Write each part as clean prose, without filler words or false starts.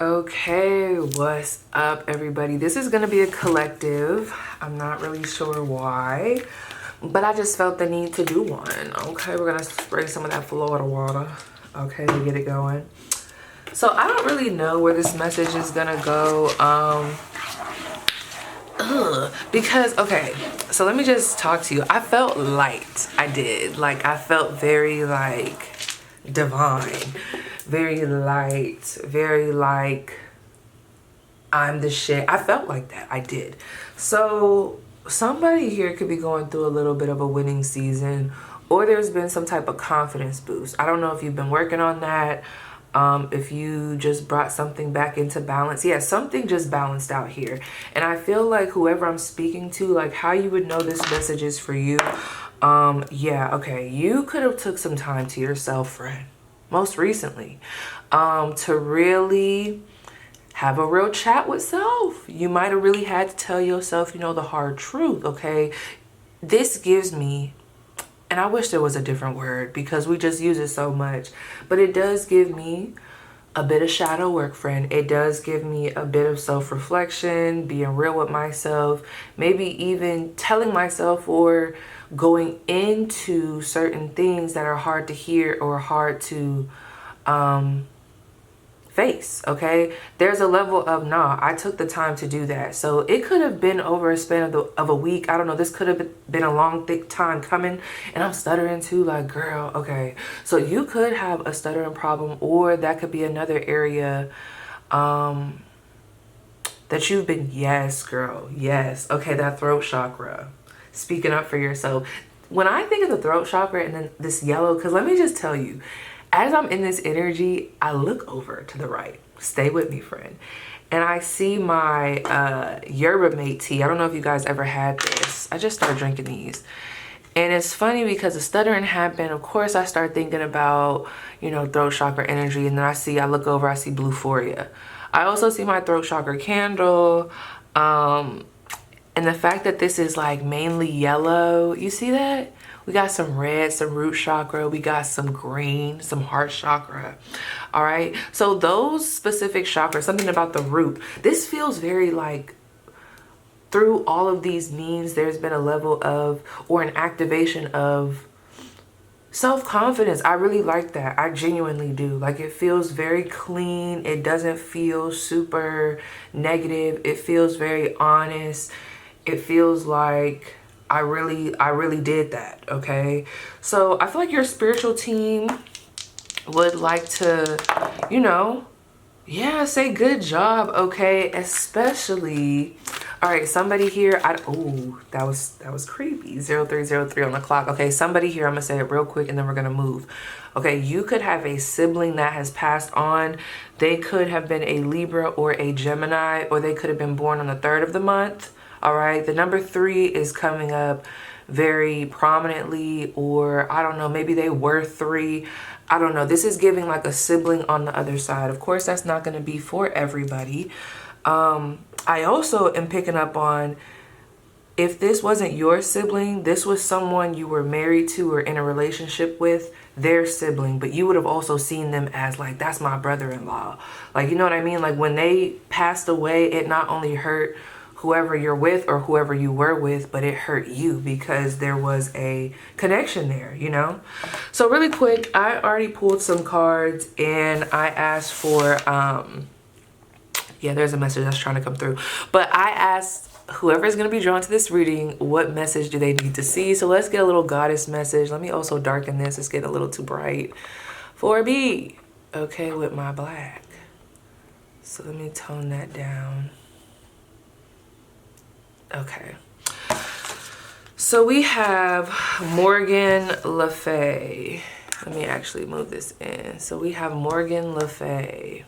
Okay, what's up, everybody? This is gonna be a collective. I'm not really sure why, but I just felt the need to do one. Okay, we're gonna spray some of that Florida water, okay, to get it going. So I don't really know where this message is gonna go. Because, okay, so let me just talk to you. I felt light. I did. Like, I felt very, like, divine. Very light. Very, like, I'm the shit. I felt like that. I did. So somebody here could be going through a little bit of a winning season, or there's been some type of confidence boost. I don't know if you've been working on that. If you just brought something back into balance. Yeah, something just balanced out here. And I feel like whoever I'm speaking to, like how you would know this message is for you. Yeah, okay. You could have took some time to yourself, friend, most recently, to really have a real chat with self. You might have really had to tell yourself, you know, the hard truth, okay? This gives me, and I wish there was a different word because we just use it so much, but it does give me a bit of shadow work, friend. It does give me a bit of self-reflection, being real with myself, maybe even telling myself or going into certain things that are hard to hear or hard to face, okay? There's a level of, nah, I took the time to do that. So it could have been over a span of a week. I don't know. This could have been a long, thick time coming. And I'm stuttering too, like, girl, okay. So you could have a stuttering problem, or that could be another area that you've been, yes, girl, yes. Okay, that throat chakra. Speaking up for yourself. When I think of the throat chakra and then this yellow, because let me just tell you, as I'm in this energy, I look over to the right. Stay with me, friend. And I see my yerba mate tea. I don't know if you guys ever had this. I just started drinking these. And it's funny because the stuttering happened. Of course, I start thinking about, you know, throat chakra energy. And then I look over, I see Bluephoria. I also see my throat chakra candle. And the fact that this is like mainly yellow, you see that? We got some red, some root chakra. We got some green, some heart chakra. All right. So those specific chakras, something about the root, this feels very like through all of these means, there's been a level of, or an activation of self-confidence. I really like that. I genuinely do. Like, it feels very clean. It doesn't feel super negative. It feels very honest. It feels like I really did that, okay? So I feel like your spiritual team would like to, you know, yeah, say good job, okay? Especially, all right, somebody here, oh, that was creepy, 0303 on the clock. Okay, somebody here, I'm gonna say it real quick and then we're gonna move. Okay, you could have a sibling that has passed on. They could have been a Libra or a Gemini, or they could have been born on the 3rd of the month. All right, the number 3 is coming up very prominently, or I don't know, maybe they were 3. I don't know. This is giving like a sibling on the other side. Of course, that's not going to be for everybody. I also am picking up on, if this wasn't your sibling, this was someone you were married to or in a relationship with, their sibling, but you would have also seen them as like, that's my brother-in-law. Like, you know what I mean? Like, when they passed away, it not only hurt whoever you're with or whoever you were with, but it hurt you because there was a connection there, you know? So really quick, I already pulled some cards and I asked for, yeah, there's a message that's trying to come through. But I asked whoever is going to be drawn to this reading, what message do they need to see? So let's get a little goddess message. Let me also darken this. It's getting a little too bright for me. Okay, with my black. So let me tone that down. Okay, so we have Morgan Le Fay. Let me actually move this in. So we have Morgan Le Fay.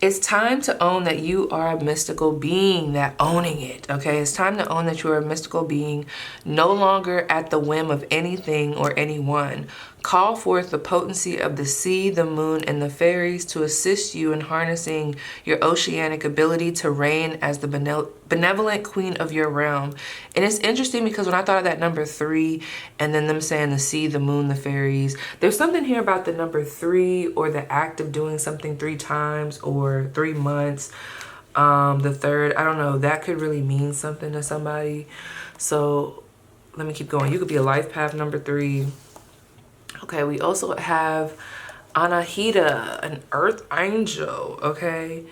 It's time to own that you are a mystical being, that owning it, okay? It's time to own that you are a mystical being, no longer at the whim of anything or anyone. Call forth the potency of the sea, the moon, and the fairies to assist you in harnessing your oceanic ability to reign as the benevolent queen of your realm. And it's interesting because when I thought of that number 3 and then them saying the sea, the moon, the fairies, there's something here about the number 3 or the act of doing something 3 times or 3 months. The third, I don't know, that could really mean something to somebody. So let me keep going. You could be a life path number 3. Okay, we also have Anahita, an earth angel, okay?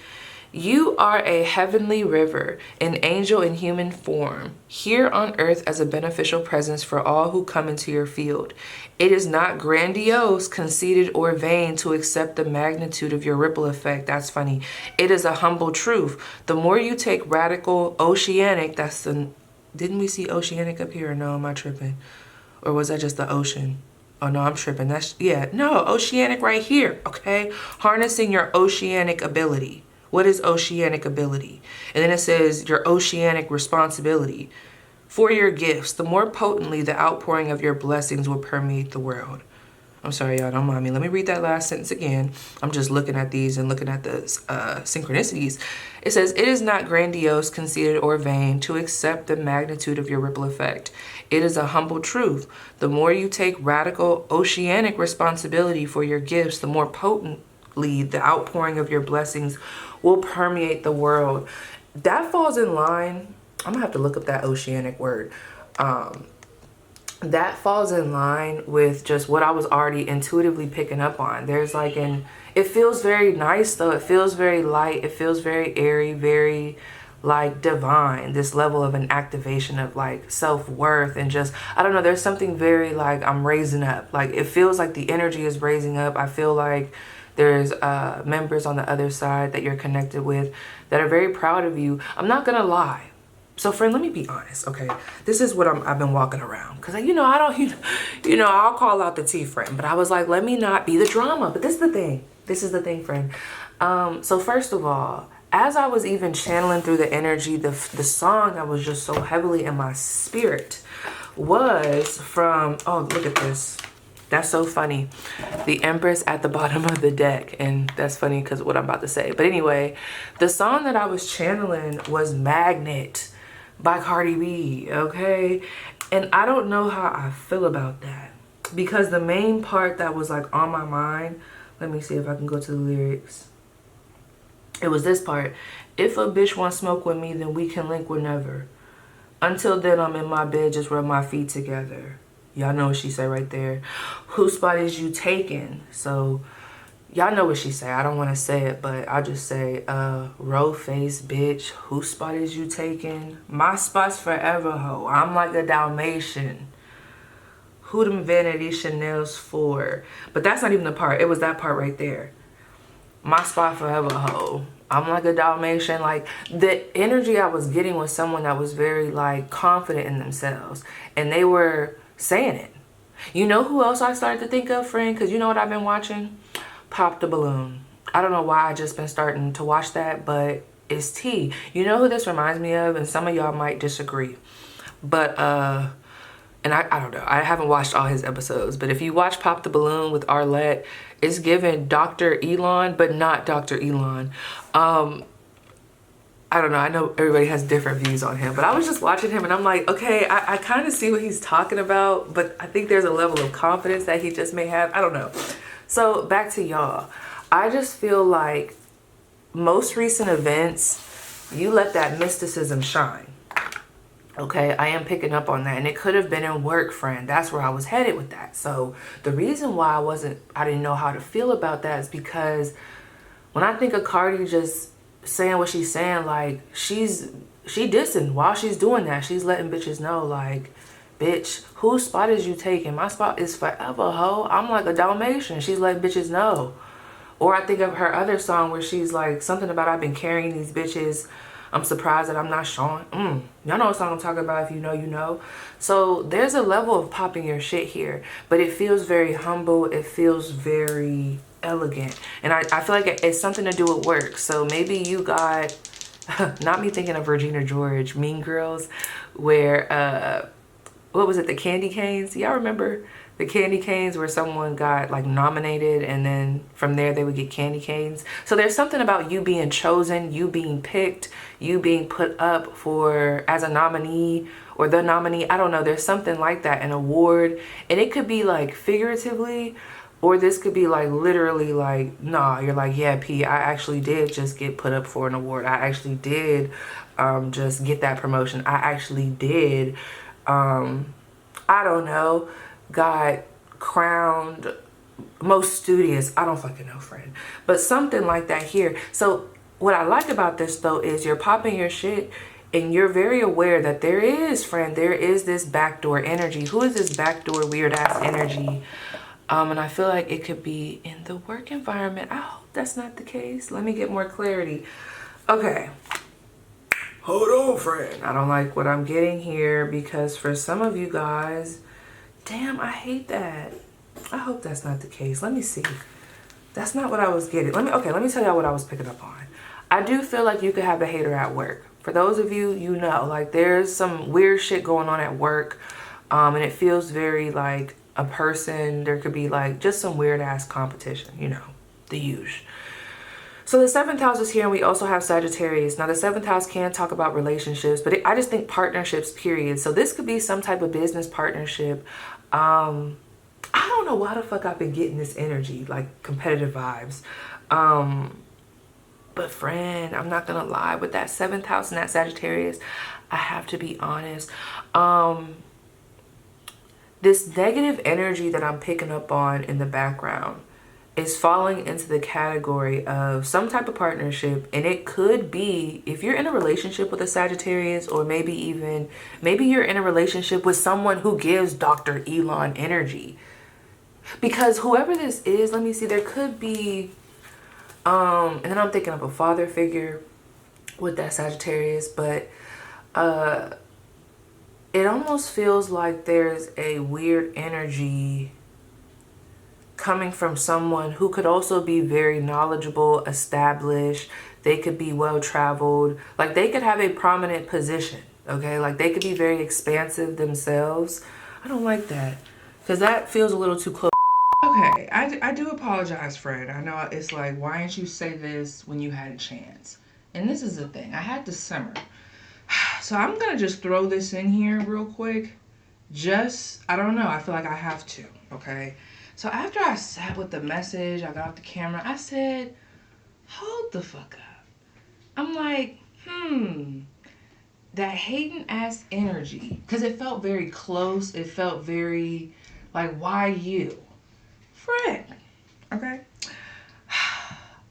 You are a heavenly river, an angel in human form, here on earth as a beneficial presence for all who come into your field. It is not grandiose, conceited, or vain to accept the magnitude of your ripple effect. That's funny. It is a humble truth. The more you take radical, oceanic, that's the... Didn't we see oceanic up here? Or no, am I tripping? Or was that just the ocean? Oh no, I'm tripping. That's, yeah, no, oceanic right here, okay? Harnessing your oceanic ability. What is oceanic ability? And then it says your oceanic responsibility for your gifts. The more potently the outpouring of your blessings will permeate the world. I'm sorry, y'all, don't mind me. Let me read that last sentence again. I'm just looking at these and looking at the synchronicities. It says, it is not grandiose, conceited, or vain to accept the magnitude of your ripple effect. It is a humble truth. The more you take radical, oceanic responsibility for your gifts, the more potently the outpouring of your blessings will permeate the world. That falls in line. I'm gonna have to look up that oceanic word. That falls in line with just what I was already intuitively picking up on. There's like it feels very nice though. It feels very light. It feels very airy, very like divine. This level of an activation of like self-worth and just, I don't know, there's something very like I'm raising up. Like it feels like the energy is raising up. I feel like there's members on the other side that you're connected with that are very proud of you. I'm not gonna lie. So friend, let me be honest, okay? This is what I've been walking around. Cause I don't, I'll call out the tea, friend. But I was like, let me not be the drama. But this is the thing. This is the thing, friend. So first of all, as I was even channeling through the energy, the song that was just so heavily in my spirit was from, oh, look at this. That's so funny. The Empress at the bottom of the deck. And that's funny because of what I'm about to say. But anyway, the song that I was channeling was Magnet by Cardi B, okay? And I don't know how I feel about that. Because the main part that was like on my mind, let me see if I can go to the lyrics. It was this part. If a bitch wants smoke with me, then we can link whenever. Until then, I'm in my bed, just rub my feet together. Y'all know what she say right there. Whose spot is you taking? So y'all know what she say. I don't want to say it, but I'll just say, roll face bitch. Whose spot is you taking? My spot's forever, ho. I'm like a Dalmatian. Who them Vanity Chanel's for? But that's not even the part. It was that part right there. My spot forever, ho. I'm like a Dalmatian. Like the energy I was getting was someone that was very like confident in themselves. And they were saying it. You know who else I started to think of, friend? Because you know what I've been watching? Pop the Balloon. I don't know why I just been starting to watch that, but it's tea. You know who this reminds me of? And some of y'all might disagree. But, and I don't know. I haven't watched all his episodes. But if you watch Pop the Balloon with Arlette, it's given Dr. Elon, but not Dr. Elon. I don't know. I know everybody has different views on him, but I was just watching him and I'm like, okay, I kind of see what he's talking about, but I think there's a level of confidence that he just may have. I don't know. So back to y'all. I just feel like most recent events, you let that mysticism shine. Okay, I am picking up on that. And it could have been in work, friend. That's where I was headed with that. So the reason why I didn't know how to feel about that is because when I think of Cardi just saying what she's saying, like she dissing while she's doing that. She's letting bitches know, like, bitch, whose spot is you taking? My spot is forever, ho. I'm like a Dalmatian. She's letting bitches know. Or I think of her other song where she's like something about I've been carrying these bitches. I'm surprised that I'm not showing. Y'all know what song I'm talking about. If you know, you know. So there's a level of popping your shit here, but it feels very humble. It feels very elegant. And I feel like it's something to do with work. So maybe you got, not me thinking of Regina George, Mean Girls, where, what was it, the candy canes? Y'all remember The candy canes where someone got like nominated and then from there they would get candy canes. So there's something about you being chosen, you being picked, you being put up for as a nominee or the nominee. I don't know. There's something like that, an award. And it could be like figuratively, or this could be like literally like, nah, you're like, yeah, P, I actually did just get put up for an award. I actually did just get that promotion. I actually did, I don't know, got crowned most studious. I don't fucking know, friend. But something like that here. So what I like about this though is you're popping your shit and you're very aware that there is, friend, there is this backdoor energy. Who is this backdoor weird ass energy? And I feel like it could be in the work environment. I hope that's not the case. Let me get more clarity. Okay. Hold on, friend. I don't like what I'm getting here because for some of you guys, damn, I hate that. I hope that's not the case. Let me see. That's not what I was getting. Let me tell y'all what I was picking up on. I do feel like you could have a hater at work. For those of you, you know, like there's some weird shit going on at work. And it feels very like a person, there could be like just some weird ass competition, you know, the usual. So the 7th house is here and we also have Sagittarius. Now the 7th house can talk about relationships, but I just think partnerships, period. So this could be some type of business partnership. I don't know why the fuck I've been getting this energy, like competitive vibes. But friend, I'm not gonna lie, with that 7th house and that Sagittarius, I have to be honest. This negative energy that I'm picking up on in the background is falling into the category of some type of partnership. And it could be, if you're in a relationship with a Sagittarius, or maybe you're in a relationship with someone who gives Dr. Elon energy. Because whoever this is, let me see, there could be, and then I'm thinking of a father figure with that Sagittarius, but it almost feels like there's a weird energy coming from someone who could also be very knowledgeable, established. They could be well-traveled. Like they could have a prominent position, okay? Like they could be very expansive themselves. I don't like that because that feels a little too close. Okay, I do apologize, Fred. I know it's like, why didn't you say this when you had a chance? And this is the thing. I had to simmer. So I'm going to just throw this in here real quick. I don't know. I feel like I have to, okay? So after I sat with the message, I got off the camera, I said, hold the fuck up. I'm like, that hating ass energy. Because it felt very close. It felt very like, why you? Fred, okay?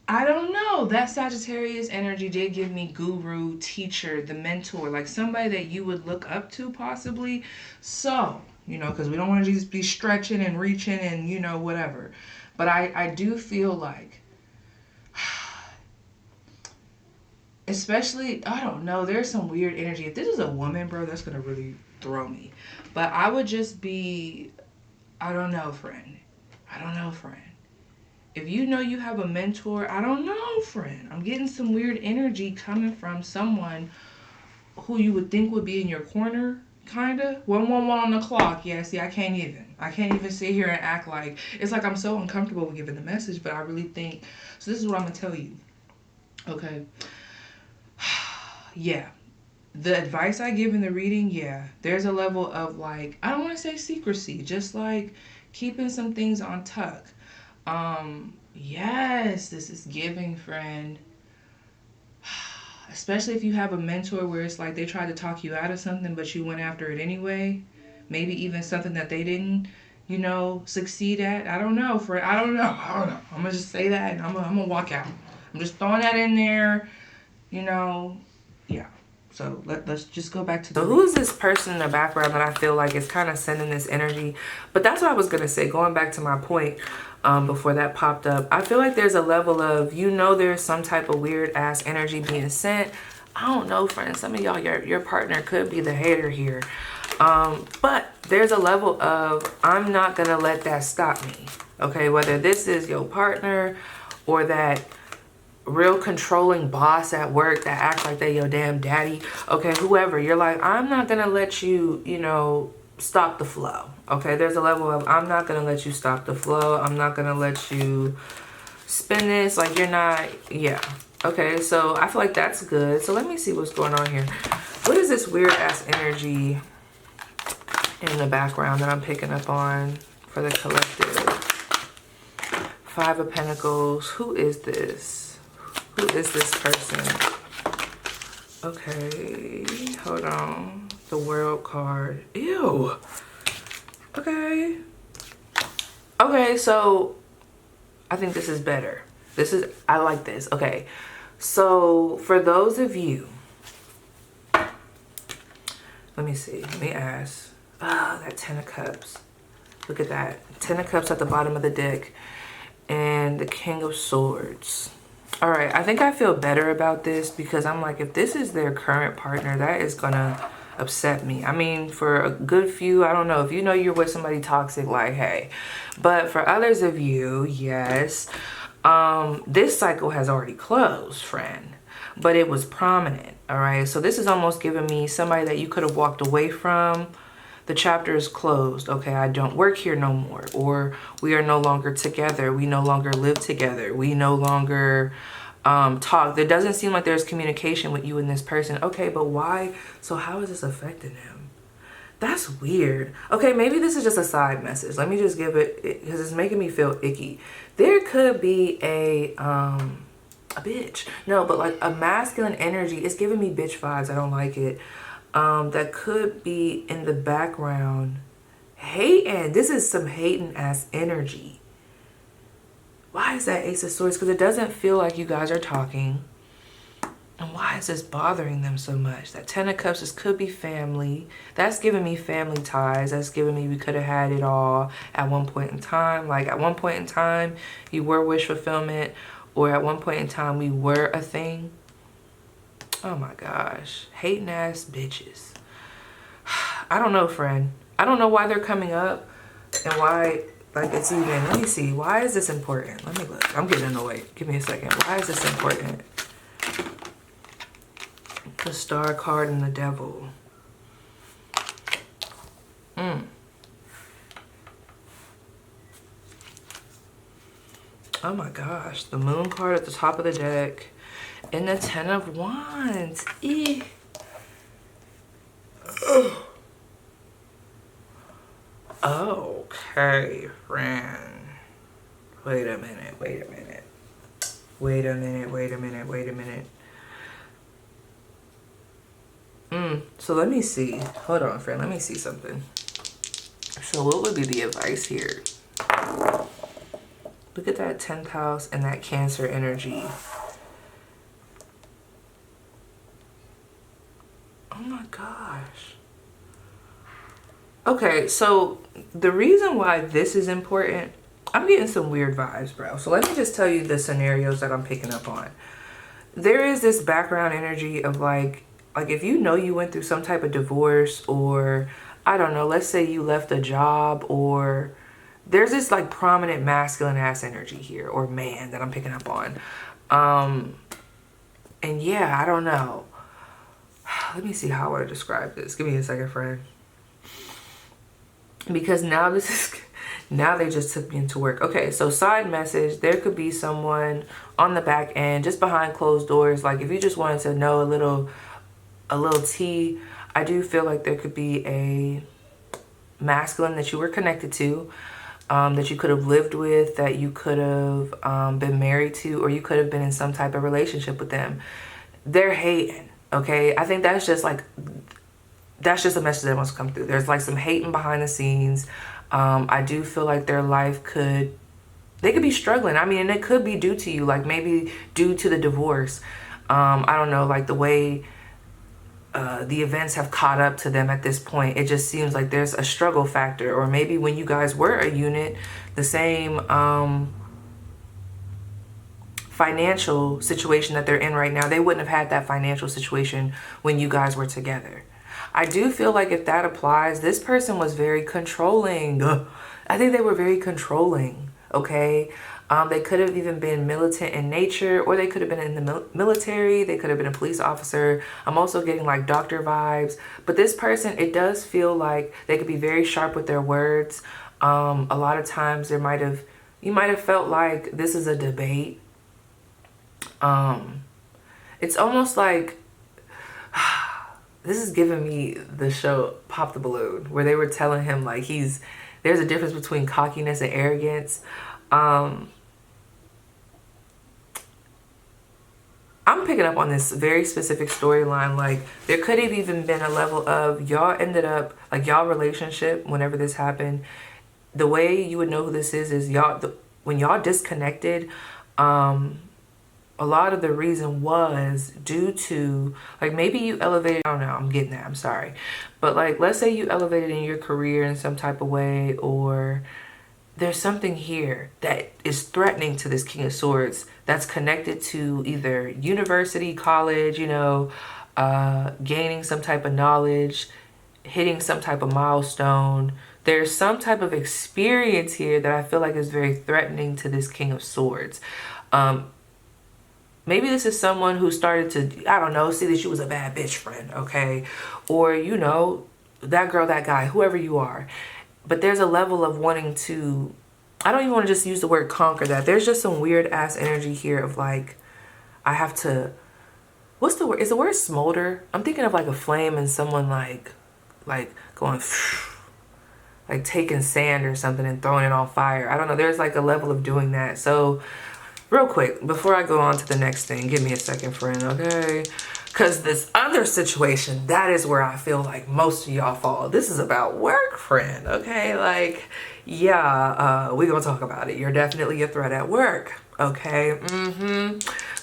I don't know. That Sagittarius energy did give me guru, teacher, the mentor, like somebody that you would look up to possibly. So, you know, because we don't want to just be stretching and reaching and, you know, whatever. But I do feel like, especially, I don't know, there's some weird energy. If this is a woman, bro, that's going to really throw me. But I would just be, I don't know, friend. I don't know, friend. If you know you have a mentor, I don't know, friend. I'm getting some weird energy coming from someone who you would think would be in your corner, kind of. 111 on the clock. Yeah, see, I can't even sit here and act like, it's like I'm so uncomfortable with giving the message, but I really think, so this is what I'm going to tell you. Okay. Yeah. The advice I give in the reading, yeah, there's a level of like, I don't want to say secrecy, just like keeping some things on tuck. Yes, this is giving, friend. Especially if you have a mentor where it's like they tried to talk you out of something, but you went after it anyway. Maybe even something that they didn't, you know, succeed at. I don't know, friend. I don't know. I'm gonna just say that and I'm gonna walk out. I'm just throwing that in there, you know. Yeah. So let's just go back to the... So who is this person in the background that I feel like is kind of sending this energy? But that's what I was going to say, going back to my point before that popped up. I feel like there's a level of, you know, there's some type of weird ass energy being sent. I don't know, friends. Some of y'all, your partner could be the hater here. But there's a level of, I'm not going to let that stop me. Okay, whether this is your partner or that real controlling boss at work that acts like they your damn daddy, okay, whoever, you're like, I'm not gonna let you, you know, stop the flow. Okay, there's a level of, I'm not gonna let you stop the flow. I'm not gonna let you spin this. Like, you're not, yeah. Okay, so I feel like that's good. So let me see what's going on here. What is this weird ass energy in the background that I'm picking up on for the collective? Five of Pentacles. Who is this? Who is this person? Okay, hold on. The World card. Ew. Okay. Okay, so I think this is better. This is, I like this. Okay, so for those of you, let me see. Let me ask. Ah, that Ten of Cups. Look at that. Ten of Cups at the bottom of the deck. And the King of Swords. All right, I think I feel better about this because I'm like, if this is their current partner, that is gonna upset me. I mean, for a good few, I don't know, if you know you're with somebody toxic, like, hey. But for others of you, yes, this cycle has already closed, friend, but it was prominent. All right, so this is almost giving me somebody that you could have walked away from. The chapter is closed. Okay, I don't work here no more. Or we are no longer together. We no longer live together. We no longer talk. There doesn't seem like there's communication with you and this person. Okay, but why? So how is this affecting him? That's weird. Okay, maybe this is just a side message. Let me just give it, because it's making me feel icky. There could be a bitch. No, but like a masculine energy. It's giving me bitch vibes. I don't like it. That could be in the background hating. This is some hating ass energy. Why is that Ace of Swords? Because it doesn't feel like you guys are talking. And why is this bothering them so much? That Ten of Cups, this could be family. That's giving me family ties. That's giving me we could have had it all at one point in time. Like at one point in time, you were wish fulfillment, or at one point in time, we were a thing. Oh my gosh. Hating ass bitches. I don't know, friend. I don't know why they're coming up and why, like, it's even, let me see. Why is this important? Let me look. I'm getting in the way. Give me a second. Why is this important? The Star card and the Devil. Oh my gosh. The Moon card at the top of the deck. And the Ten of Wands. Eeh. Okay, friend. Wait a minute. So let me see. Hold on, friend. Let me see something. So what would be the advice here? Look at that 10th house and that Cancer energy. Oh my gosh. Okay, so the reason why this is important, I'm getting some weird vibes, bro. So let me just tell you the scenarios that I'm picking up on. There is this background energy of like if you know you went through some type of divorce, or I don't know, let's say you left a job, or there's this like prominent masculine ass energy here, or man, that I'm picking up on. And yeah, I don't know. Let me see how I would describe this. Give me a second, friend. Because now this is, now they just took me into work. Okay, so side message, there could be someone on the back end, just behind closed doors. Like if you just wanted to know a little tea, I do feel like there could be a masculine that you were connected to, that you could have lived with, that you could have been married to, or you could have been in some type of relationship with them. They're hating, okay? I think that's just like, that's just a message that wants to come through. There's like some hating behind the scenes. I do feel like their life they could be struggling. I mean, and it could be due to you, like maybe due to the divorce. I don't know, like the way the events have caught up to them at this point. It just seems like there's a struggle factor. Or maybe when you guys were a unit, the same financial situation that they're in right now, they wouldn't have had that financial situation when you guys were together. I do feel like if that applies, this person was very controlling. I think they were very controlling, okay? They could have even been militant in nature, or they could have been in the military. They could have been a police officer. I'm also getting like doctor vibes. But this person, it does feel like they could be very sharp with their words. A lot of times you might have felt like this is a debate. It's almost like this is giving me the show Pop the Balloon, where they were telling him like there's a difference between cockiness and arrogance. I'm picking up on this very specific storyline. Like, there could have even been a level of y'all ended up, like, y'all relationship, whenever this happened, the way you would know who this is when y'all disconnected, a lot of the reason was due to, like, maybe you elevated, I don't know, I'm getting that, I'm sorry. But, like, let's say you elevated in your career in some type of way, or there's something here that is threatening to this King of Swords that's connected to either university, college, you know, gaining some type of knowledge, hitting some type of milestone. There's some type of experience here that I feel like is very threatening to this King of Swords. Maybe this is someone who started to, I don't know, see that you was a bad bitch friend, okay? Or, you know, that girl, that guy, whoever you are. But there's a level of wanting to, I don't even want to just use the word conquer that. There's just some weird ass energy here of like, I have to, what's the word? Is the word smolder? I'm thinking of like a flame and someone like going, like taking sand or something and throwing it on fire. I don't know. There's like a level of doing that. So real quick, before I go on to the next thing, give me a second, friend, okay? Because this other situation, that is where I feel like most of y'all fall. This is about work, friend, okay? Like, yeah, we're going to talk about it. You're definitely a threat at work, okay?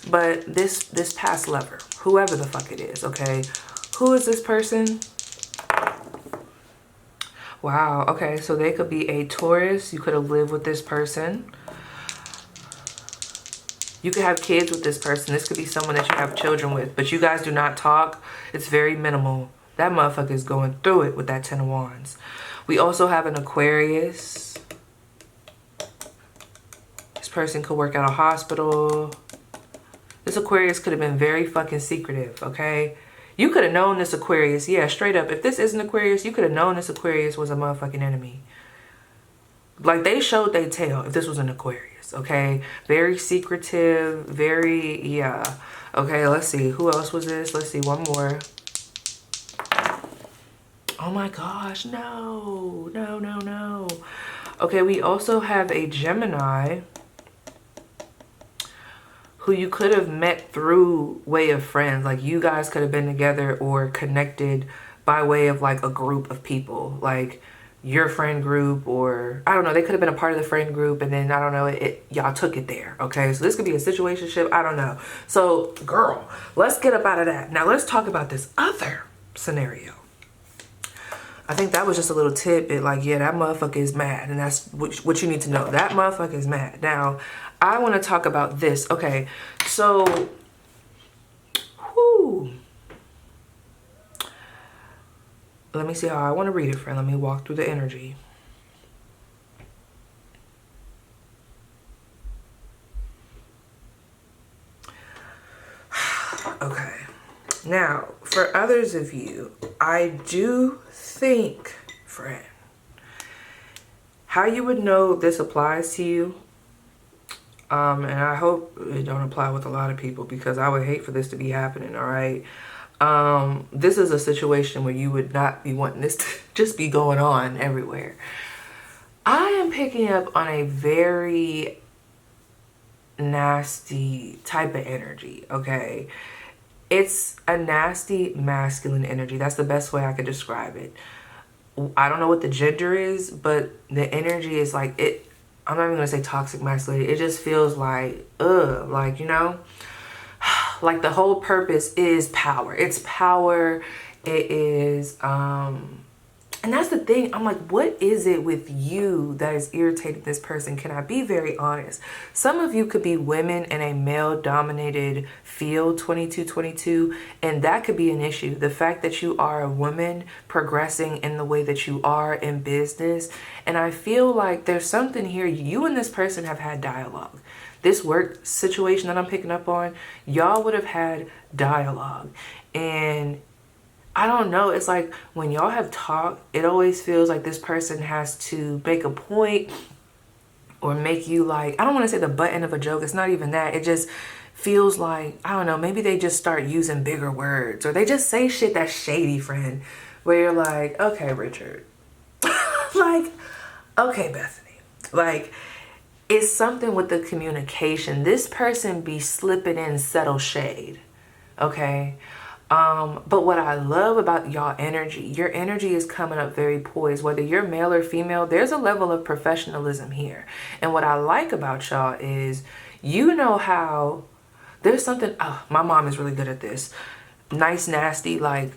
But this past lover, whoever the fuck it is, okay? Who is this person? Wow, okay, so they could be a Taurus. You could have lived with this person. You could have kids with this person. This could be someone that you have children with, but you guys do not talk. It's very minimal. That motherfucker is going through it with that 10 of Wands. We also have an Aquarius. This person could work at a hospital. This Aquarius could have been very fucking secretive, okay? You could have known this Aquarius. Yeah, straight up. If this isn't Aquarius, you could have known this Aquarius was a motherfucking enemy. Like, they showed they tail if this was an Aquarius, okay? Very secretive, very, yeah. Okay, let's see. Who else was this? Let's see, one more. Oh my gosh, no. No, no, no. Okay, we also have a Gemini who you could have met through way of friends. Like, you guys could have been together or connected by way of, like, a group of people. Like, your friend group, or I don't know, they could have been a part of the friend group, and then I don't know, y'all took it there, okay? So this could be a situationship, I don't know. So girl, let's get up out of that. Now let's talk about this other scenario. I think that was just a little tidbit, like, yeah, that motherfucker is mad, and that's what you need to know. That motherfucker is mad. Now I want to talk about this. Okay, so let me see how I want to read it, friend. Let me walk through the energy. Okay. Now, for others of you, I do think, friend, how you would know this applies to you, and I hope it don't apply with a lot of people, because I would hate for this to be happening, all right? This is a situation where you would not be wanting this to just be going on everywhere. I am picking up on a very nasty type of energy, okay? It's a nasty masculine energy. That's the best way I could describe it. I don't know what the gender is, but the energy is like it. I'm not even gonna say toxic masculinity. It just feels like, like, you know, like the whole purpose is power. It's power. It is And that's the thing. I'm like, what is it with you that is irritating this person? Can I be very honest? Some of you could be women in a male-dominated field, 2222, and that could be an issue. The fact that you are a woman progressing in the way that you are in business. And I feel like there's something here. You and this person have had dialogue. This work situation that I'm picking up on, y'all would have had dialogue. And I don't know, it's like when y'all have talked, it always feels like this person has to make a point or make you like, I don't want to say the butt end of a joke. It's not even that. It just feels like, I don't know, maybe they just start using bigger words or they just say shit that's shady, friend, where you're like, okay, Richard, like, okay, Bethany, like, it's something with the communication. This person be slipping in subtle shade, okay? But what I love about y'all energy, your energy is coming up very poised. Whether you're male or female, there's a level of professionalism here. And what I like about y'all is, you know how there's something, oh, my mom is really good at this. Nice, nasty, like,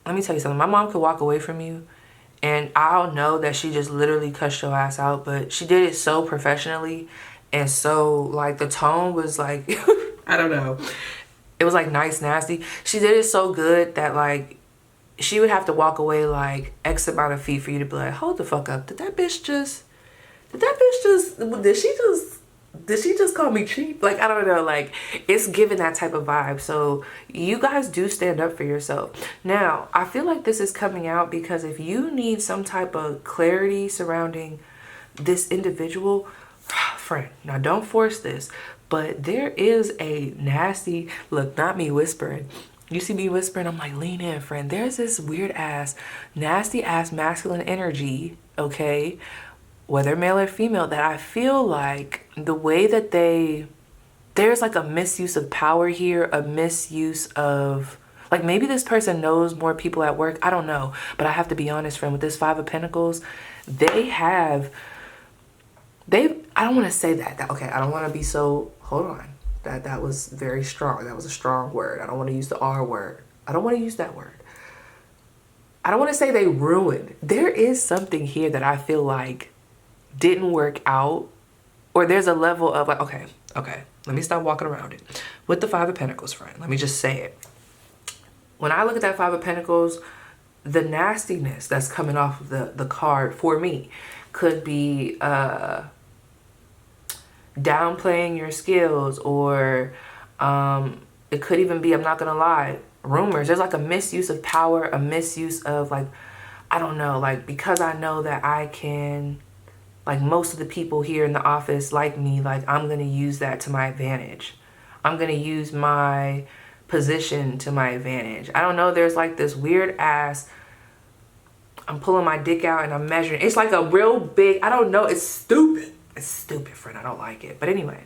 let me tell you something. My mom could walk away from you and I'll know that she just literally cussed your ass out, but she did it so professionally. And so like the tone was like, I don't know. It was like nice, nasty. She did it so good that like she would have to walk away like X amount of feet for you to be like, hold the fuck up. Did she just call me cheap? Like, I don't know, like it's giving that type of vibe. So you guys do stand up for yourself. Now, I feel like this is coming out because if you need some type of clarity surrounding this individual, friend, now don't force this, but there is a nasty, look, not me whispering. You see me whispering, I'm like, lean in, friend. There's this weird ass, nasty ass masculine energy, okay, whether male or female, that I feel like the way that there's like a misuse of power here, a misuse of, like maybe this person knows more people at work. I don't know, but I have to be honest, friend, with this Five of Pentacles, I don't want to say that. Okay, I don't want to be so, hold on. That was very strong. That was a strong word. I don't want to use the R word. I don't want to use that word. I don't want to say they ruined. There is something here that I feel like didn't work out, or there's a level of like, okay, let me stop walking around it. With the Five of Pentacles, friend, let me just say it. When I look at that Five of Pentacles, the nastiness that's coming off of the card for me could be downplaying your skills, or it could even be, I'm not gonna lie, rumors. There's like a misuse of power, a misuse of like, I don't know, like because I know that I can, like most of the people here in the office like me, like I'm gonna use that to my advantage. I'm gonna use my position to my advantage. I don't know, there's like this weird ass, I'm pulling my dick out and I'm measuring. It's like a real big, I don't know, it's stupid. It's stupid, friend. I don't like it. But anyway,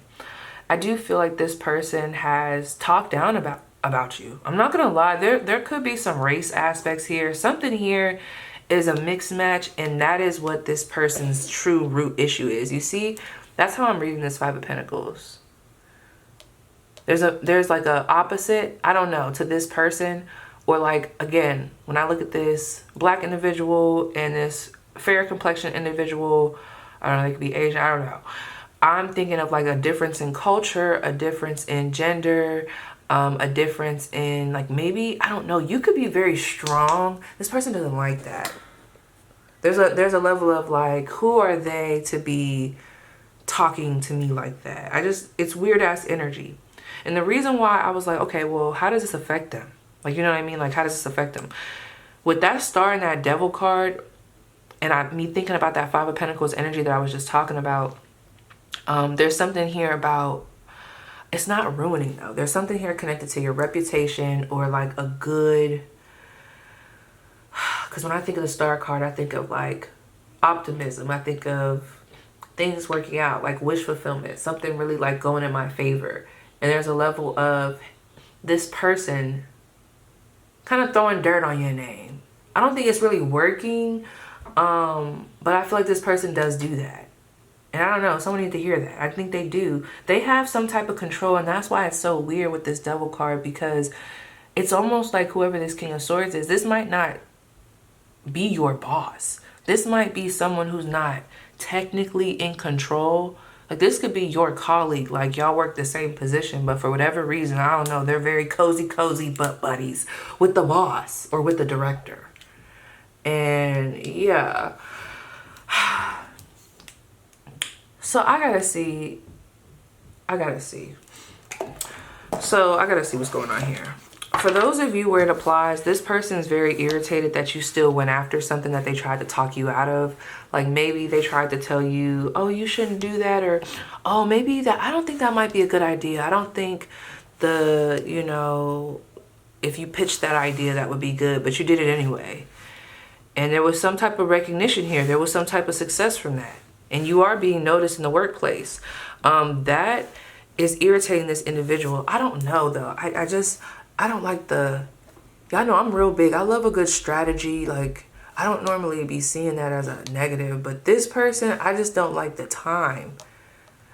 I do feel like this person has talked down about you. I'm not gonna lie, there could be some race aspects here. Something here is a mixed match, and that is what this person's true root issue is. You see, that's how I'm reading this Five of Pentacles. There's like a opposite, I don't know, to this person, or like, again, when I look at this black individual and this fair complexion individual, I don't know, they could be Asian, I don't know. I'm thinking of like a difference in culture, a difference in gender, a difference in like maybe, I don't know, you could be very strong. This person doesn't like that. There's a level of like, who are they to be talking to me like that? It's weird ass energy. And the reason why I was like, okay, well, how does this affect them? Like, you know what I mean? Like, how does this affect them? With that star and that devil card, and me thinking about that Five of Pentacles energy that I was just talking about, there's something here about, it's not ruining though. There's something here connected to your reputation, or like a good, because when I think of the star card, I think of like optimism. I think of things working out, like wish fulfillment, something really like going in my favor. And there's a level of this person kind of throwing dirt on your name. I don't think it's really working, but I feel like this person does do that. And I don't know, someone needs to hear that. I think they do. They have some type of control, and that's why it's so weird with this devil card, because it's almost like whoever this King of Swords is, this might not be your boss. This might be someone who's not technically in control. Like, this could be your colleague. Like, y'all work the same position, but for whatever reason, I don't know, they're very cozy butt buddies with the boss or with the director. And yeah. So I gotta see. So I gotta see what's going on here. For those of you where it applies, this person is very irritated that you still went after something that they tried to talk you out of. Like, maybe they tried to tell you, oh, you shouldn't do that, or oh, maybe that, I don't think that might be a good idea. I don't think you know, if you pitched that idea, that would be good, but you did it anyway. And there was some type of recognition here. There was some type of success from that. And you are being noticed in the workplace. That is irritating this individual. I don't know though. I don't like y'all know I'm real big. I love a good strategy. Like, I don't normally be seeing that as a negative, but this person, I just don't like the time.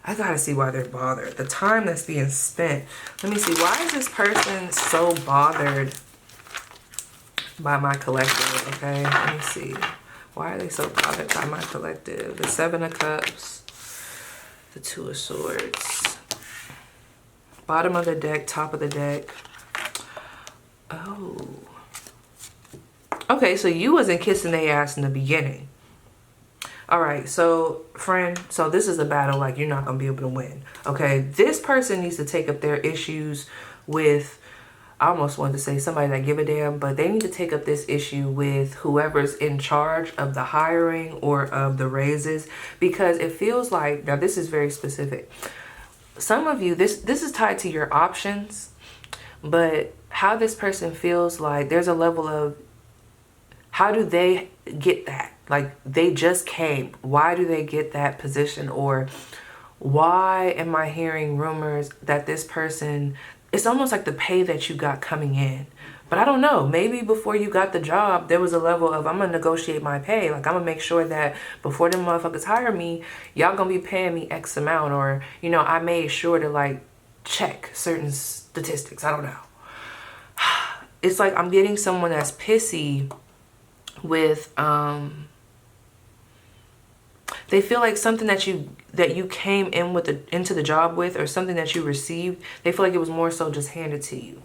I gotta see why they're bothered. The time that's being spent. Let me see. Why is this person so bothered by my collective? Okay, let me see. Why are they so bothered by my collective? The Seven of Cups, the Two of Swords, bottom of the deck, top of the deck. Oh. Okay, so you wasn't kissing their ass in the beginning. All right, so friend, so this is a battle like you're not going to be able to win. Okay, this person needs to take up their issues with, I almost wanted to say somebody that give a damn, but they need to take up this issue with whoever's in charge of the hiring or of the raises, because it feels like, now this is very specific. Some of you, this is tied to your options, but how this person feels like there's a level of, how do they get that? Like, they just came. Why do they get that position? Or why am I hearing rumors that this person, it's almost like the pay that you got coming in. But I don't know, maybe before you got the job, there was a level of, I'm gonna negotiate my pay. Like, I'm gonna make sure that before them motherfuckers hire me, y'all gonna be paying me X amount. Or, you know, I made sure to like check certain statistics. I don't know. It's like I'm getting someone that's pissy with, they feel like something that you came in with into the job with, or something that you received, they feel like it was more so just handed to you.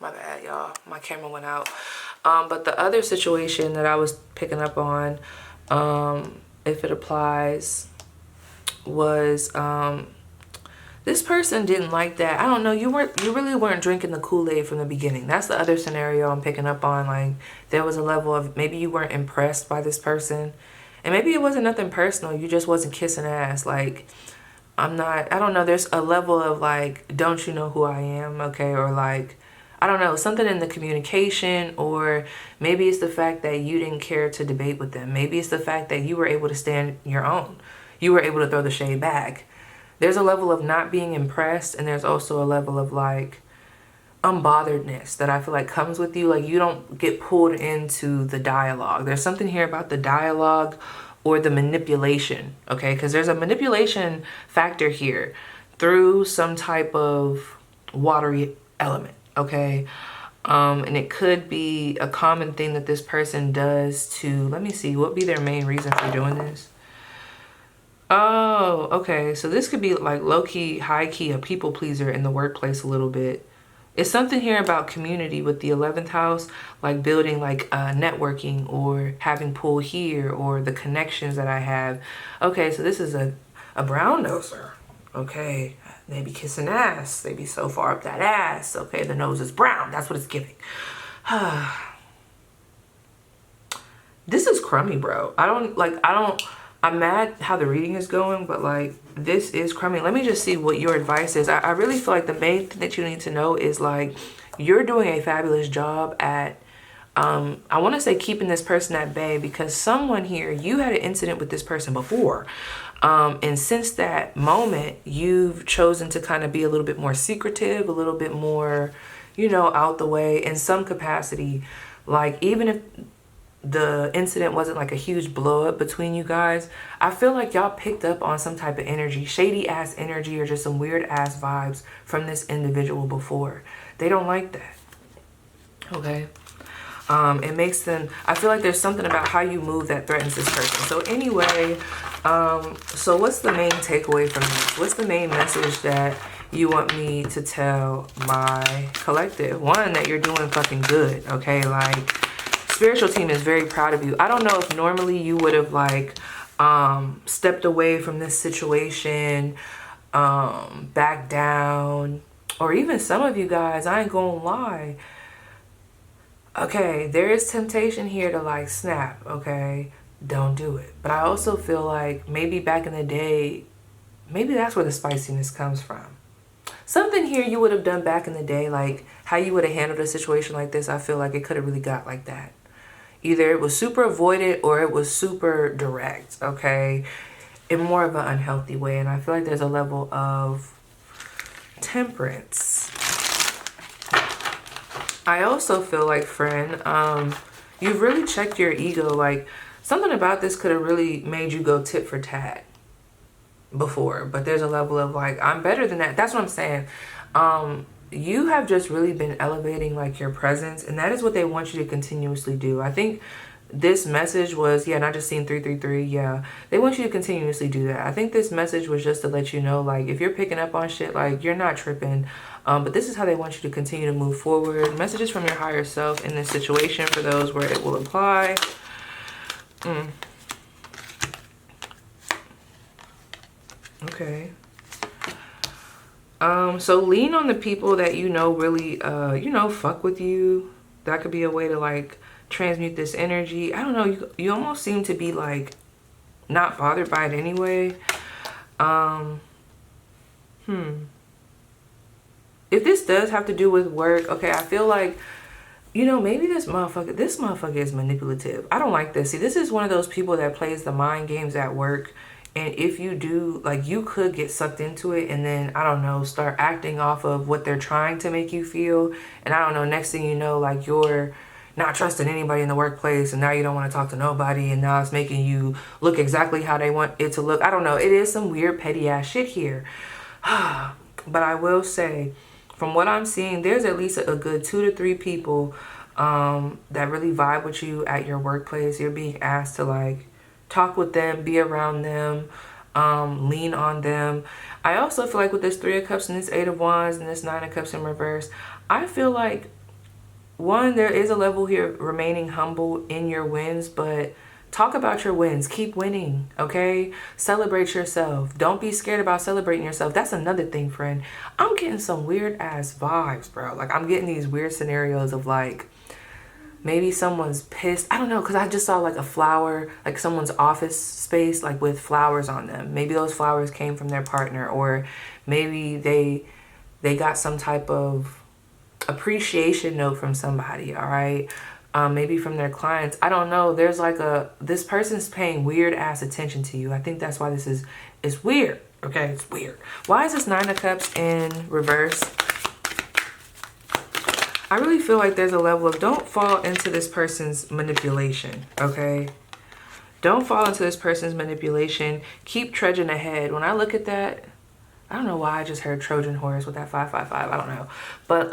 My bad, y'all. My camera went out. But the other situation that I was picking up on, if it applies, was this person didn't like that. I don't know. You really weren't drinking the Kool-Aid from the beginning. That's the other scenario I'm picking up on. Like, there was a level of, maybe you weren't impressed by this person. And maybe it wasn't nothing personal. You just wasn't kissing ass. Like, I don't know. There's a level of like, don't you know who I am? Okay. Or like, I don't know, something in the communication, or maybe it's the fact that you didn't care to debate with them. Maybe it's the fact that you were able to stand your own. You were able to throw the shade back. There's a level of not being impressed, and there's also a level of like unbotheredness that I feel like comes with you. Like, you don't get pulled into the dialogue. There's something here about the dialogue or the manipulation, okay? Because there's a manipulation factor here through some type of watery element, okay? And it could be a common thing that this person does to, let me see, what would be their main reason for doing this? Oh, okay. So this could be like low-key, high-key, a people pleaser in the workplace a little bit. It's something here about community with the 11th house, like building like networking, or having pull here, or the connections that I have. Okay, so this is a brown noser. Okay, they be kissing ass. They be so far up that ass. Okay, the nose is brown. That's what it's giving. This is crummy, bro. I'm mad how the reading is going, but like, this is crummy. Let me just see what your advice is. I really feel like the main thing that you need to know is like, you're doing a fabulous job at, I want to say keeping this person at bay, because someone here, you had an incident with this person before. And since that moment, you've chosen to kind of be a little bit more secretive, a little bit more, you know, out the way in some capacity. Like, even if the incident wasn't like a huge blow up between you guys, I feel like y'all picked up on some type of energy, shady ass energy, or just some weird ass vibes from this individual before. They don't like that. Okay. It makes them, I feel like there's something about how you move that threatens this person. So anyway, so what's the main takeaway from this? What's the main message that you want me to tell my collective? One, that you're doing fucking good, okay? Like, spiritual team is very proud of you. I don't know if normally you would have like stepped away from this situation, back down, or even some of you guys, I ain't gonna lie. Okay, there is temptation here to like snap, okay? Don't do it. But I also feel like maybe back in the day, maybe that's where the spiciness comes from. Something here you would have done back in the day, like how you would have handled a situation like this, I feel like it could have really got like that. Either it was super avoided or it was super direct, okay? In more of an unhealthy way. And I feel like there's a level of temperance. I also feel like, friend, you've really checked your ego. Like, something about this could have really made you go tit for tat before. But there's a level of like, I'm better than that. That's what I'm saying. You have just really been elevating like your presence, and that is what they want you to continuously do. I think this message was, yeah, not just seeing 333, yeah, they want you to continuously do that. I think this message was just to let you know, like, if you're picking up on shit, like, you're not tripping, but this is how they want you to continue to move forward. Messages from your higher self in this situation for those where it will apply. Okay. So lean on the people that you know really, you know, fuck with you. That could be a way to like transmute this energy. I don't know. You almost seem to be like not bothered by it anyway. If this does have to do with work, okay, I feel like, you know, maybe this motherfucker is manipulative. I don't like this. See, this is one of those people that plays the mind games at work. And if you do, like, you could get sucked into it and then, I don't know, start acting off of what they're trying to make you feel. And I don't know, next thing you know, like, you're not trusting anybody in the workplace, and now you don't want to talk to nobody, and now it's making you look exactly how they want it to look. I don't know. It is some weird petty ass shit here. But I will say, from what I'm seeing, there's at least a good 2 to 3 people that really vibe with you at your workplace. You're being asked to like talk with them, be around them, lean on them. I also feel like with this 3 of Cups and this 8 of Wands and this 9 of Cups in reverse, I feel like, one, there is a level here remaining humble in your wins, but talk about your wins. Keep winning, okay? Celebrate yourself. Don't be scared about celebrating yourself. That's another thing, friend. I'm getting some weird ass vibes, bro. Like, I'm getting these weird scenarios of like, maybe someone's pissed. I don't know, because I just saw like a flower, like someone's office space, like with flowers on them. Maybe those flowers came from their partner, or maybe they got some type of appreciation note from somebody, all right? Maybe from their clients. I don't know. There's like this person's paying weird ass attention to you. I think that's why this is, it's weird, okay? It's weird. Why is this 9 of Cups in reverse? I really feel like there's a level of don't fall into this person's manipulation, okay? Don't fall into this person's manipulation. Keep trudging ahead. When I look at that, I don't know why I just heard Trojan horse with that 555. I don't know. But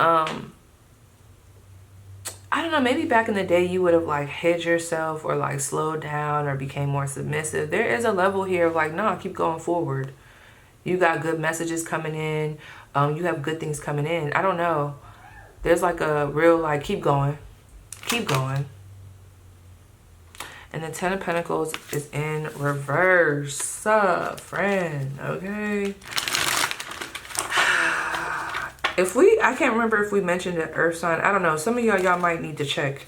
I don't know. Maybe back in the day you would have like hid yourself or like slowed down or became more submissive. There is a level here of like, no, keep going forward. You got good messages coming in. You have good things coming in. I don't know. There's like a real like, keep going. Keep going. And the 10 of Pentacles is in reverse. Friend, okay? I can't remember if we mentioned an earth sign. I don't know. Some of y'all might need to check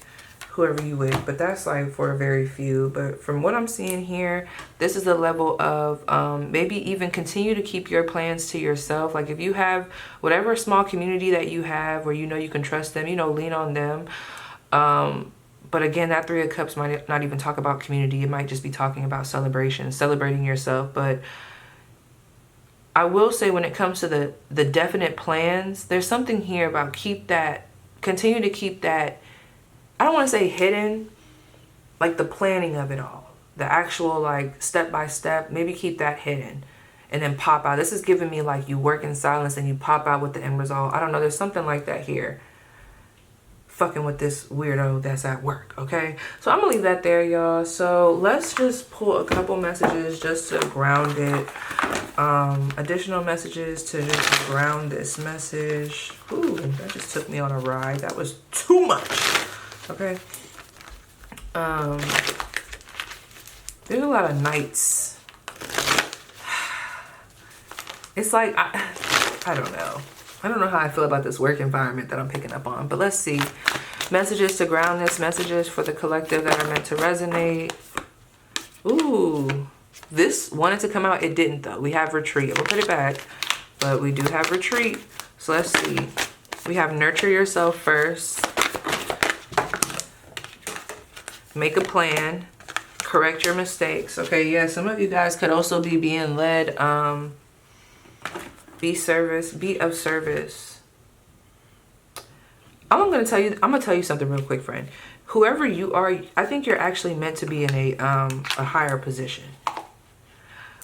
whoever you with, but that's like for a very few. But from what I'm seeing here, this is the level of maybe even continue to keep your plans to yourself. Like if you have whatever small community that you have where you know you can trust them, you know, lean on them. But again, that 3 of Cups might not even talk about community. It might just be talking about celebration, celebrating yourself. But I will say when it comes to the definite plans, there's something here about continue to keep that, I don't want to say hidden, like the planning of it all. The actual like step by step, maybe keep that hidden and then pop out. This is giving me like you work in silence and you pop out with the end result. I don't know, there's something like that here. fucking with this weirdo that's at work, okay? So I'm gonna leave that there, y'all. So let's just pull a couple messages just to ground it. Additional messages to just ground this message. Ooh, that just took me on a ride. That was too much, okay? There's a lot of nights. It's like, I don't know. I don't know how I feel about this work environment that I'm picking up on, but let's see. Messages to ground this, messages for the collective that are meant to resonate. Ooh, this wanted to come out. It didn't though. We have retreat. I'm gonna put it back, but we do have retreat. So let's see. We have nurture yourself first. Make a plan. Correct your mistakes. Okay, yeah, some of you guys could also be being led. Be of service. I'm gonna tell you something real quick, friend. Whoever you are, I think you're actually meant to be in a higher position.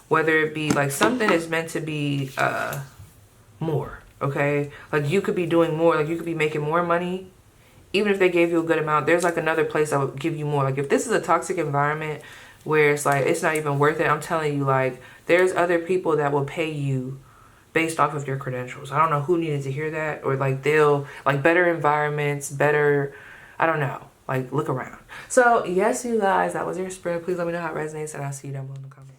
Whether it be like something is meant to be more, okay? Like you could be doing more, like you could be making more money. Even if they gave you a good amount, there's like another place that would give you more. Like if this is a toxic environment where it's like it's not even worth it, I'm telling you, like there's other people that will pay you based off of your credentials. I don't know who needed to hear that, or like they'll like better environments, better, I don't know, like look around. So yes, you guys, that was your spirit. Please let me know how it resonates, and I'll see you down below in the comments.